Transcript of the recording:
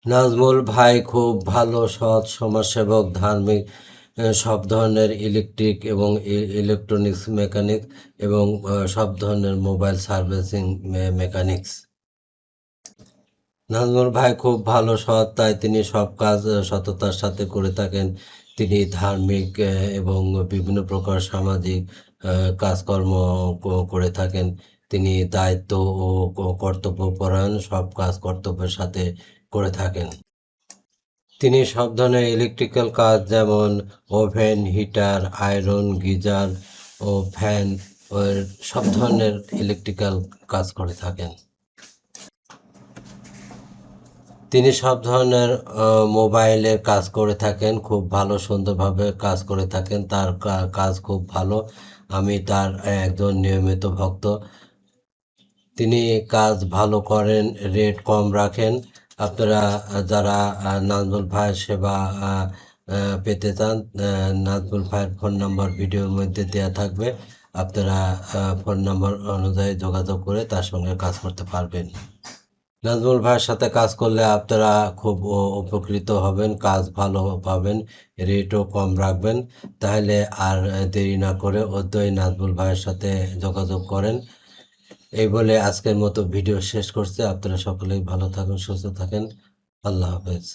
নাজমুল ভাই খুব ভালো, সৎ, সমাজসেবক, ধার্মিক, সব ধরনের ইলেকট্রিক এবং ইলেকট্রনিক্স মেকানিক এবং সব ধরনের মোবাইল সার্ভিসিং মেকানিক্স। নাজমুল ভাই খুব ভালো, সৎ, তাই তিনি সব কাজ সততার সাথে করে থাকেন। তিনি ধার্মিক এবং বিভিন্ন প্রকার সামাজিক কাজকর্ম করে থাকেন। তিনি দায়িত্ব ও কর্তব্যপরায়ণ, সব কাজ কর্তব্যের সাথে করে থাকেন। তিনি সব ধরনের ইলেকট্রিক্যাল কাজ যেমন ওভেন, হিটার, আয়রন, গিজার ও ফ্যান ও সব ধরনের ইলেকট্রিক্যাল কাজ করে থাকেন। তিনি সব ধরনের মোবাইলের কাজ করে থাকেন, খুব ভালো সুন্দরভাবে কাজ করে থাকেন। তার কাজ খুব ভালো। আমি তার একজন নিয়মিত ভক্ত। তিনি কাজ ভালো করেন, রেট কম রাখেন। আপনারা যারা নাজমুল ভাইয়ের সেবা পেতে চান, নাজমুল ভাইয়ের ফোন নাম্বার ভিডিওর মধ্যে দেওয়া থাকবে। আপনারা ফোন নাম্বার অনুযায়ী যোগাযোগ করে তার সঙ্গে কাজ করতে পারবেন। নাজমুল ভাইয়ের সাথে কাজ করলে আপনারা খুব উপকৃত হবেন, কাজ ভালো পাবেন, রেটও কম রাখবেন। তাহলে আর দেরি না করে অদ্যই নাজমুল ভাইয়ের সাথে যোগাযোগ করেন। এই বলে আজকের মতো ভিডিও শেষ করছি। আপনারা সকলেই ভালো থাকুন, সুস্থ থাকেন। আল্লাহ হাফেজ।